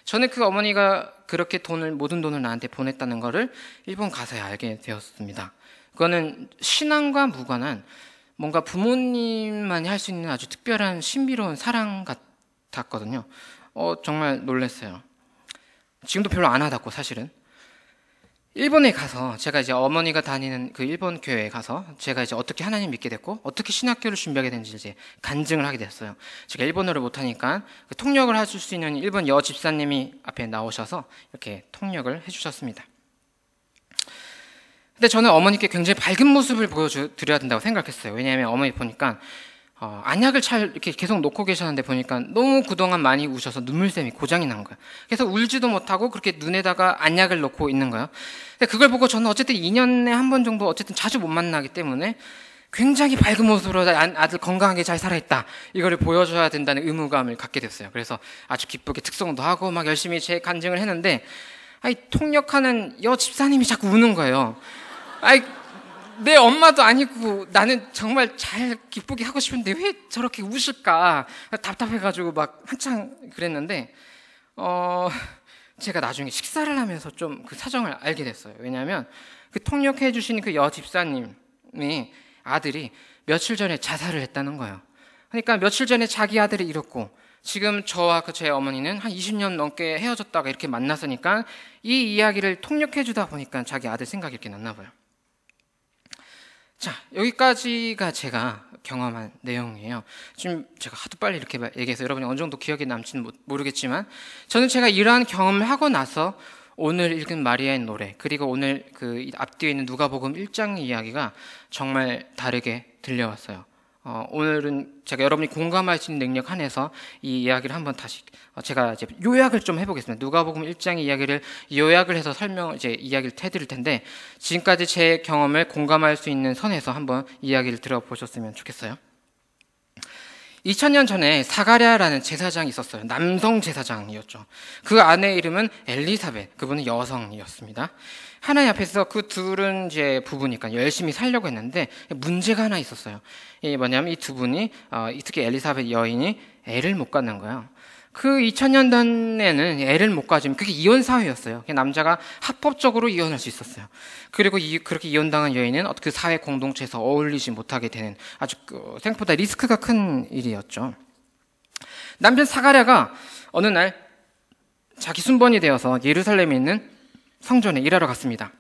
저는 그 어머니가 그렇게 모든 돈을 나한테 보냈다는 거를 일본 가서야 알게 되었습니다. 그거는 신앙과 무관한 뭔가 부모님만이 할 수 있는 아주 특별한 신비로운 사랑 같았거든요. 정말 놀랐어요. 지금도 별로 안 와닿고 사실은. 일본에 가서 제가 이제 어머니가 다니는 그 일본 교회에 가서 제가 이제 어떻게 하나님 믿게 됐고 어떻게 신학교를 준비하게 된지 이제 간증을 하게 됐어요. 제가 일본어를 못하니까 그 통역을 해줄 수 있는 일본 여 집사님이 앞에 나오셔서 이렇게 통역을 해주셨습니다. 근데 저는 어머니께 굉장히 밝은 모습을 보여드려야 된다고 생각했어요. 왜냐하면 어머니 보니까 안약을 이렇게 계속 놓고 계셨는데 보니까 너무 그동안 많이 우셔서 눈물샘이 고장이 난 거예요. 그래서 울지도 못하고 그렇게 눈에다가 안약을 놓고 있는 거예요. 근데 그걸 보고 저는 어쨌든 2년에 한 번 정도 어쨌든 자주 못 만나기 때문에 굉장히 밝은 모습으로 아들 건강하게 잘 살아있다 이거를 보여줘야 된다는 의무감을 갖게 됐어요. 그래서 아주 기쁘게 특송도 하고 막 열심히 제 간증을 했는데 통역하는 여 집사님이 자꾸 우는 거예요. 내 엄마도 아니고 나는 정말 잘 기쁘게 하고 싶은데 왜 저렇게 우실까 답답해가지고 막 한창 그랬는데 제가 나중에 식사를 하면서 좀 그 사정을 알게 됐어요. 왜냐하면 그 통역해 주신 그 여 집사님이 아들이 며칠 전에 자살을 했다는 거예요. 그러니까 며칠 전에 자기 아들을 잃었고 지금 저와 제 어머니는 한 20년 넘게 헤어졌다가 이렇게 만났으니까 이 이야기를 통역해 주다 보니까 자기 아들 생각이 이렇게 났나 봐요. 자, 여기까지가 제가 경험한 내용이에요. 지금 제가 하도 빨리 이렇게 얘기해서 여러분이 어느 정도 기억에 남지는 모르겠지만 저는 제가 이러한 경험을 하고 나서 오늘 읽은 마리아의 노래 그리고 오늘 그 앞뒤에 있는 누가복음 1장 이야기가 정말 다르게 들려왔어요. 오늘은 제가 여러분이 공감할 수 있는 능력 안에서 이 이야기를 한번 다시 제가 이제 요약을 좀 해보겠습니다. 누가복음 1장의 이야기를 요약을 해서 이야기를 해드릴 텐데 지금까지 제 경험을 공감할 수 있는 선에서 한번 이야기를 들어보셨으면 좋겠어요. 2000년 전에 사가랴라는 제사장이 있었어요. 남성 제사장이었죠. 그 아내의 이름은 엘리사벳, 그분은 여성이었습니다. 하나님 앞에서 그 둘은 이제 부부니까 열심히 살려고 했는데 문제가 하나 있었어요. 이게 뭐냐면 이 두 분이 특히 엘리사벳 여인이 애를 못 갖는 거예요. 그 2000년 전에는 애를 못 가지면 그게 이혼 사회였어요. 남자가 합법적으로 이혼할 수 있었어요. 그리고 그렇게 이혼당한 여인은 그 사회 공동체에서 어울리지 못하게 되는 아주 생각보다 리스크가 큰 일이었죠. 남편 사가랴가 어느 날 자기 순번이 되어서 예루살렘에 있는 성전에 일하러 갔습니다.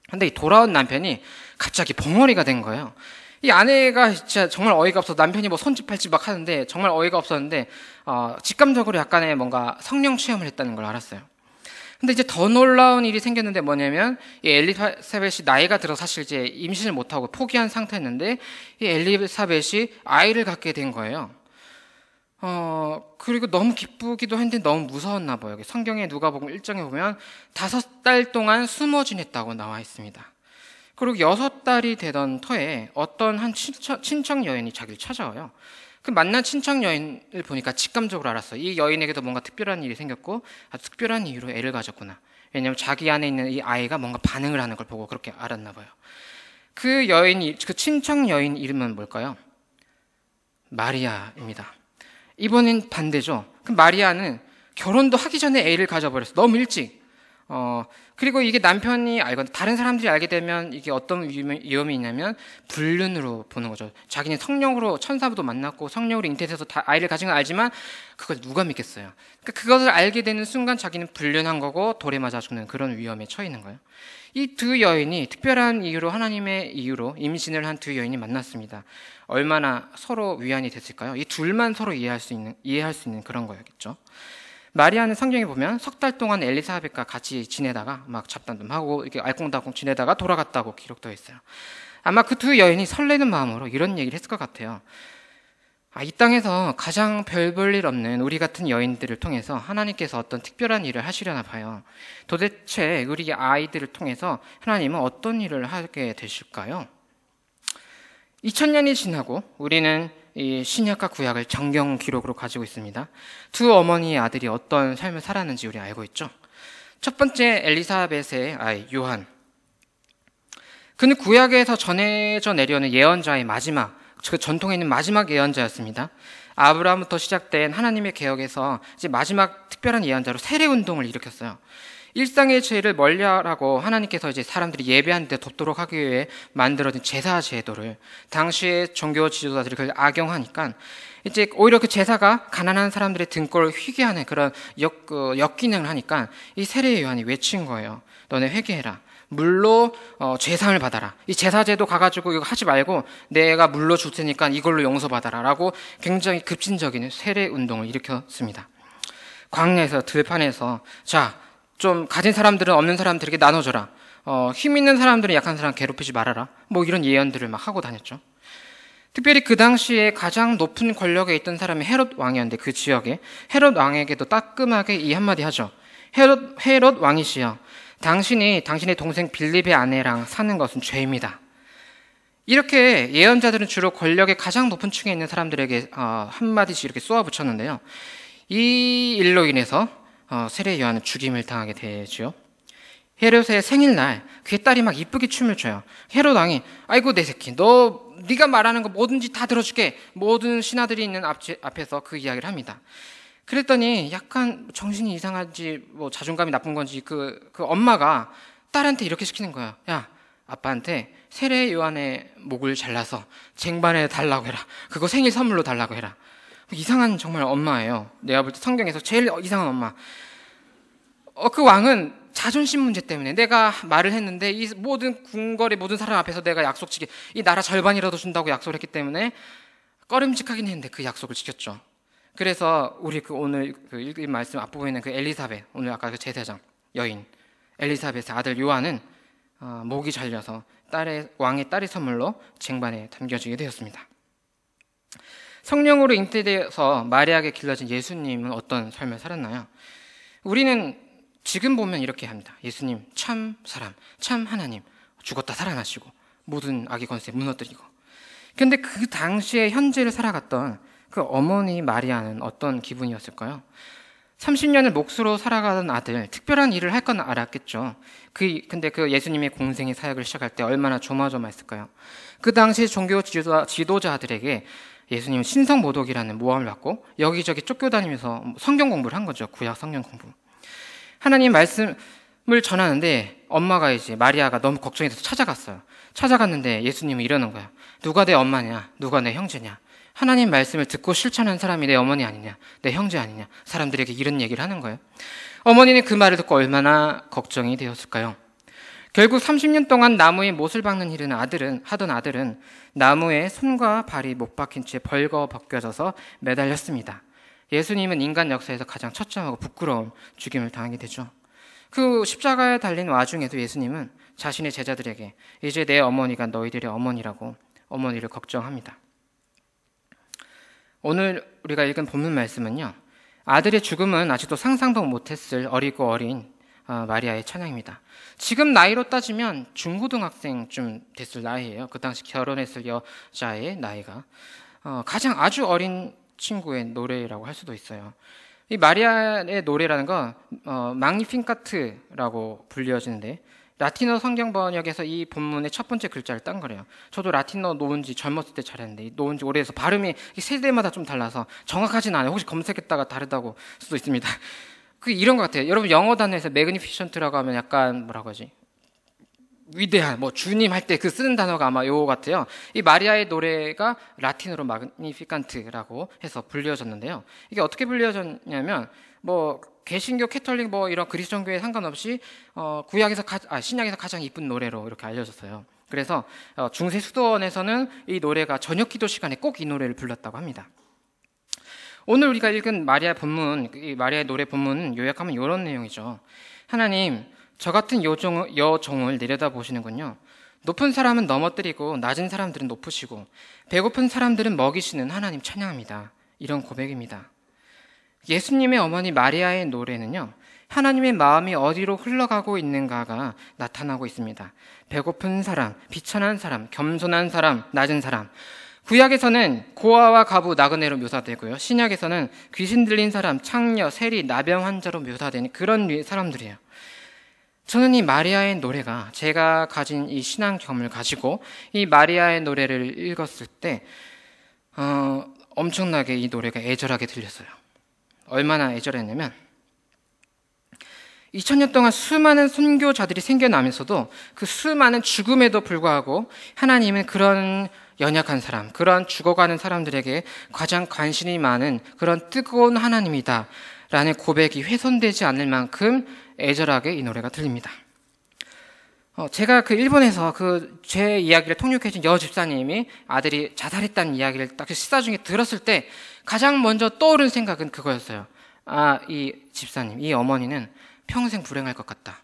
근데 돌아온 남편이 갑자기 벙어리가 된 거예요. 이 아내가 진짜 정말 어이가 없어서 남편이 뭐 손짓발짓 막 하는데 정말 어이가 없었는데 직감적으로 약간의 뭔가 성령 체험을 했다는 걸 알았어요. 근데 이제 더 놀라운 일이 생겼는데 뭐냐면 이 엘리사벳이 나이가 들어 사실 이제 임신을 못하고 포기한 상태였는데 이 엘리사벳이 아이를 갖게 된 거예요. 그리고 너무 기쁘기도 했는데 너무 무서웠나 봐요. 성경에 누가복음 1장에 보면 5달 동안 숨어 지냈다고 나와 있습니다. 그리고 6달이 되던 터에 어떤 한 친척 여인이 자기를 찾아와요. 그 만난 친척 여인을 보니까 직감적으로 알았어요. 이 여인에게도 뭔가 특별한 일이 생겼고 아주 특별한 이유로 애를 가졌구나. 왜냐하면 자기 안에 있는 이 아이가 뭔가 반응을 하는 걸 보고 그렇게 알았나 봐요. 그 친척 여인 이름은 뭘까요? 마리아입니다. 이번엔 반대죠. 그 마리아는 결혼도 하기 전에 애를 가져버렸어요. 너무 일찍. 그리고 이게 남편이 알거나 다른 사람들이 알게 되면 이게 어떤 위험이 있냐면 불륜으로 보는 거죠. 자기는 성령으로 천사도 만났고 성령으로 잉태돼서 다 아이를 가진 건 알지만 그걸 누가 믿겠어요. 그러니까 그것을 알게 되는 순간 자기는 불륜한 거고 돌에 맞아 죽는 그런 위험에 처해 있는 거예요. 이 두 여인이 특별한 이유로 하나님의 이유로 임신을 한 두 여인이 만났습니다. 얼마나 서로 위안이 됐을까요? 이 둘만 서로 이해할 수 있는 그런 거였겠죠. 마리아는 성경에 보면 석 달 동안 엘리사벳과 같이 지내다가 막 잡담도 하고 이렇게 알콩달콩 지내다가 돌아갔다고 기록되어 있어요. 아마 그 두 여인이 설레는 마음으로 이런 얘기를 했을 것 같아요. 이 땅에서 가장 별 볼 일 없는 우리 같은 여인들을 통해서 하나님께서 어떤 특별한 일을 하시려나 봐요. 도대체 우리 아이들을 통해서 하나님은 어떤 일을 하게 되실까요? 2000년이 지나고 우리는 이 신약과 구약을 정경 기록으로 가지고 있습니다. 두 어머니의 아들이 어떤 삶을 살았는지 우리 알고 있죠. 첫 번째 엘리사벳의 아이 요한. 그는 구약에서 전해져 내려오는 예언자의 마지막, 그 전통에 있는 마지막 예언자였습니다. 아브라함부터 시작된 하나님의 개혁에서 이제 마지막 특별한 예언자로 세례 운동을 일으켰어요. 일상의 죄를 멀리하라고 하나님께서 이제 사람들이 예배하는 데 돕도록 하기 위해 만들어진 제사 제도를 당시의 종교 지도자들이 그걸 악용하니까 이제 오히려 그 제사가 가난한 사람들의 등골을 휘게 하는 그런 역기능을 하니까 이 세례 요한이 외친 거예요. 너네 회개해라. 물로 제상을 받아라. 이 제사제도 가가지고 이거 하지 말고 내가 물로 줄 테니까 이걸로 용서받아라 라고 굉장히 급진적인 세례 운동을 일으켰습니다. 광야에서 들판에서 자, 좀 가진 사람들은 없는 사람들에게 나눠줘라. 힘 있는 사람들은 약한 사람 괴롭히지 말아라. 뭐 이런 예언들을 막 하고 다녔죠. 특별히 그 당시에 가장 높은 권력에 있던 사람이 헤롯 왕이었는데 그 지역에 헤롯 왕에게도 따끔하게 이 한마디 하죠. 헤롯 왕이시여, 당신이 당신의 동생 빌립의 아내랑 사는 것은 죄입니다. 이렇게 예언자들은 주로 권력의 가장 높은 층에 있는 사람들에게 한마디씩 이렇게 쏘아붙였는데요. 이 일로 인해서 세례 요한은 죽임을 당하게 되죠. 헤롯의 생일날 그의 딸이 막 이쁘게 춤을 춰요. 헤롯 왕이 아이고 내 새끼, 네가 말하는 거 뭐든지 다 들어줄게. 모든 신하들이 있는 앞에서 그 이야기를 합니다. 그랬더니 약간 정신이 이상한지 뭐 자존감이 나쁜 건지 그 엄마가 딸한테 이렇게 시키는 거예요. 야, 아빠한테 세례 요한의 목을 잘라서 쟁반에 달라고 해라. 그거 생일 선물로 달라고 해라. 이상한 정말 엄마예요. 내가 볼 때 성경에서 제일 이상한 엄마. 그 왕은 자존심 문제 때문에 내가 말을 했는데 이 모든 궁궐의 모든 사람 앞에서 내가 약속 지키, 이 나라 절반이라도 준다고 약속을 했기 때문에 꺼림직하긴 했는데 그 약속을 지켰죠. 그래서 우리 오늘 읽은 말씀 앞부분에 있는 그 엘리사벳, 오늘 아까 그 제사장 여인 엘리사벳의 아들 요한은 목이 잘려서 왕의 딸의 선물로 쟁반에 담겨지게 되었습니다. 성령으로 잉태되어서 마리아에게 길러진 예수님은 어떤 삶을 살았나요? 우리는 지금 보면 이렇게 합니다. 예수님 참 사람, 참 하나님, 죽었다 살아나시고 모든 악의 권세 무너뜨리고. 그런데 그 당시에 현재를 살아갔던 그 어머니 마리아는 어떤 기분이었을까요? 30년을 몫으로 살아가던 아들, 특별한 일을 할 건 알았겠죠. 근데 그 예수님의 공생의 사역을 시작할 때 얼마나 조마조마했을까요? 그 당시 종교 지도자들에게 예수님은 신성모독이라는 모함을 받고 여기저기 쫓겨다니면서 성경 공부를 한 거죠. 구약 성경 공부. 하나님 말씀을 전하는데 엄마가 이제 마리아가 너무 걱정이 돼서 찾아갔어요. 찾아갔는데 예수님은 이러는 거야. 누가 내 엄마냐? 누가 내 형제냐? 하나님 말씀을 듣고 실천한 사람이 내 어머니 아니냐? 내 형제 아니냐? 사람들에게 이런 얘기를 하는 거예요. 어머니는 그 말을 듣고 얼마나 걱정이 되었을까요? 결국 30년 동안 나무에 못을 박는 일은 하던 아들은 나무에 손과 발이 못 박힌 채 벌거벗겨져서 매달렸습니다. 예수님은 인간 역사에서 가장 처참하고 부끄러운 죽임을 당하게 되죠. 그 십자가에 달린 와중에도 예수님은 자신의 제자들에게 이제 내 어머니가 너희들의 어머니라고 어머니를 걱정합니다. 오늘 우리가 읽은 본문 말씀은요, 아들의 죽음은 아직도 상상도 못했을 어리고 어린 마리아의 찬양입니다. 지금 나이로 따지면 중고등학생쯤 됐을 나이예요. 그 당시 결혼했을 여자의 나이가 가장 아주 어린 친구의 노래라고 할 수도 있어요. 이 마리아의 노래라는 건 magnifica트라고 불려지는데 라틴어 성경 번역에서 이 본문의 첫 번째 글자를 딴 거래요. 저도 라틴어 놓은 지 젊었을 때 잘했는데 놓은 지 오래돼서 발음이 세대마다 좀 달라서 정확하진 않아요. 혹시 검색했다가 다르다고 수도 있습니다. 이런 것 같아요. 여러분 영어 단어에서 magnificent라고 하면 약간 뭐라고 하지? 위대한, 주님 할 때 그 쓰는 단어가 아마 요거 같아요. 이 마리아의 노래가 라틴어로 magnificent라고 해서 불려졌는데요. 이게 어떻게 불려졌냐면 개신교, 캐톨릭 이런 그리스도교에 상관없이 신약에서 가장 이쁜 노래로 이렇게 알려졌어요. 그래서 중세 수도원에서는 이 노래가 저녁 기도 시간에 꼭 이 노래를 불렀다고 합니다. 오늘 우리가 읽은 이 마리아의 노래 본문 요약하면 이런 내용이죠. 하나님, 저 같은 여종을 내려다보시는군요. 높은 사람은 넘어뜨리고 낮은 사람들은 높으시고 배고픈 사람들은 먹이시는 하나님 찬양합니다. 이런 고백입니다. 예수님의 어머니 마리아의 노래는요, 하나님의 마음이 어디로 흘러가고 있는가가 나타나고 있습니다. 배고픈 사람, 비천한 사람, 겸손한 사람, 낮은 사람. 구약에서는 고아와 과부, 나그네로 묘사되고요. 신약에서는 귀신 들린 사람, 창녀, 세리, 나병 환자로 묘사되는 그런 사람들이에요. 저는 이 마리아의 노래가, 제가 가진 이 신앙 경험을 가지고 이 마리아의 노래를 읽었을 때 엄청나게 이 노래가 애절하게 들렸어요. 얼마나 애절했냐면 2000년 동안 수많은 선교자들이 생겨나면서도 그 수많은 죽음에도 불구하고 하나님은 그런 연약한 사람, 그런 죽어가는 사람들에게 가장 관심이 많은 그런 뜨거운 하나님이다 라는 고백이 훼손되지 않을 만큼 애절하게 이 노래가 들립니다. 제가 일본에서 제 이야기를 통역해준 여 집사님이 아들이 자살했다는 이야기를 딱 식사 중에 들었을 때 가장 먼저 떠오른 생각은 그거였어요. 이 집사님, 이 어머니는 평생 불행할 것 같다.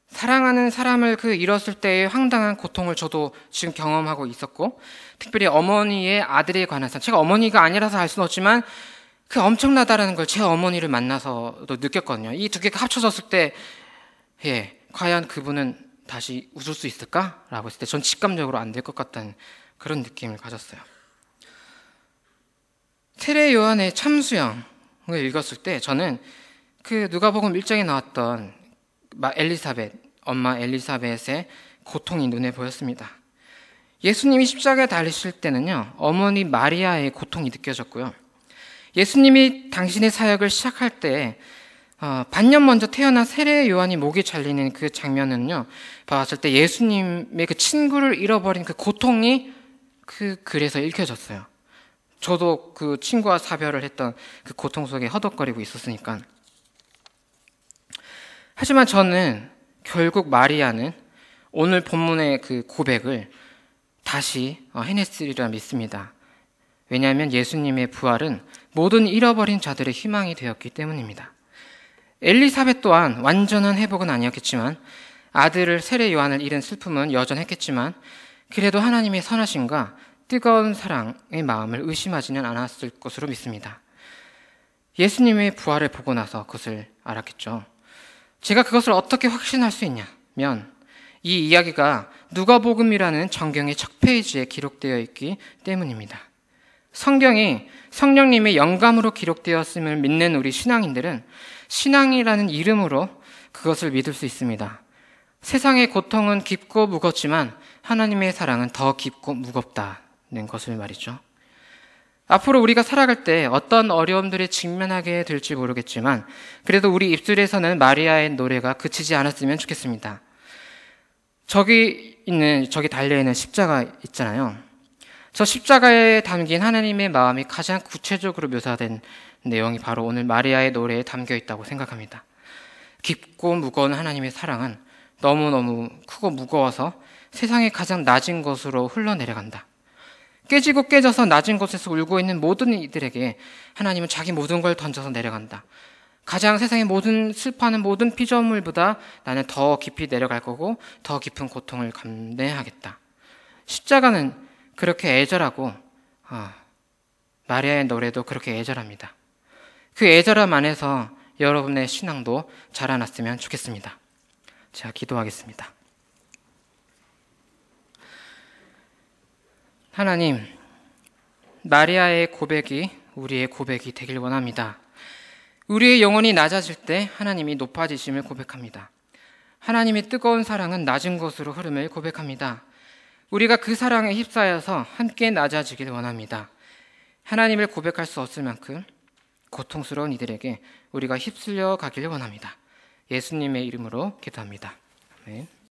사랑하는 사람을 잃었을 때의 황당한 고통을 저도 지금 경험하고 있었고, 특별히 어머니의 아들에 관해서, 제가 어머니가 아니라서 알 수는 없지만 그 엄청나다라는 걸 제 어머니를 만나서도 느꼈거든요. 이 두 개가 합쳐졌을 때, 과연 그분은 다시 웃을 수 있을까? 라고 했을 때 전 직감적으로 안 될 것 같다는 그런 느낌을 가졌어요. 세례 요한의 참수형을 읽었을 때 저는 누가복음 1장에 나왔던 엄마 엘리사벳의 고통이 눈에 보였습니다. 예수님이 십자가에 달리실 때는요, 어머니 마리아의 고통이 느껴졌고요. 예수님이 당신의 사역을 시작할 때 반년 먼저 태어난 세례 요한이 목이 잘리는 그 장면은요, 봤을 때 예수님의 친구를 잃어버린 그 고통이 글에서 읽혀졌어요. 저도 그 친구와 사별을 했던 그 고통 속에 허덕거리고 있었으니까. 하지만 저는 결국 마리아는 오늘 본문의 고백을 다시 해냈으리라 믿습니다. 왜냐하면 예수님의 부활은 모든 잃어버린 자들의 희망이 되었기 때문입니다. 엘리사벳 또한 완전한 회복은 아니었겠지만, 아들을 세례 요한을 잃은 슬픔은 여전했겠지만, 그래도 하나님의 선하심과 뜨거운 사랑의 마음을 의심하지는 않았을 것으로 믿습니다. 예수님의 부활을 보고 나서 그것을 알았겠죠. 제가 그것을 어떻게 확신할 수 있냐면, 이 이야기가 누가복음이라는 성경의 첫 페이지에 기록되어 있기 때문입니다. 성경이 성령님의 영감으로 기록되었음을 믿는 우리 신앙인들은 신앙이라는 이름으로 그것을 믿을 수 있습니다. 세상의 고통은 깊고 무겁지만 하나님의 사랑은 더 깊고 무겁다는 것을 말이죠. 앞으로 우리가 살아갈 때 어떤 어려움들에 직면하게 될지 모르겠지만, 그래도 우리 입술에서는 마리아의 노래가 그치지 않았으면 좋겠습니다. 저기 달려있는 십자가 있잖아요. 저 십자가에 담긴 하나님의 마음이 가장 구체적으로 묘사된 내용이 바로 오늘 마리아의 노래에 담겨 있다고 생각합니다. 깊고 무거운 하나님의 사랑은 너무너무 크고 무거워서 세상의 가장 낮은 곳으로 흘러내려간다. 깨지고 깨져서 낮은 곳에서 울고 있는 모든 이들에게 하나님은 자기 모든 걸 던져서 내려간다. 가장 세상의 모든 슬퍼하는 모든 피조물보다 나는 더 깊이 내려갈 거고 더 깊은 고통을 감내하겠다. 십자가는 그렇게 애절하고 마리아의 노래도 그렇게 애절합니다. 그 애절함 안에서 여러분의 신앙도 자라났으면 좋겠습니다. 제가 기도하겠습니다. 하나님, 마리아의 고백이 우리의 고백이 되길 원합니다. 우리의 영혼이 낮아질 때 하나님이 높아지심을 고백합니다. 하나님의 뜨거운 사랑은 낮은 곳으로 흐름을 고백합니다. 우리가 그 사랑에 휩싸여서 함께 낮아지길 원합니다. 하나님을 고백할 수 없을 만큼 고통스러운 이들에게 우리가 휩쓸려 가길 원합니다. 예수님의 이름으로 기도합니다. 아멘.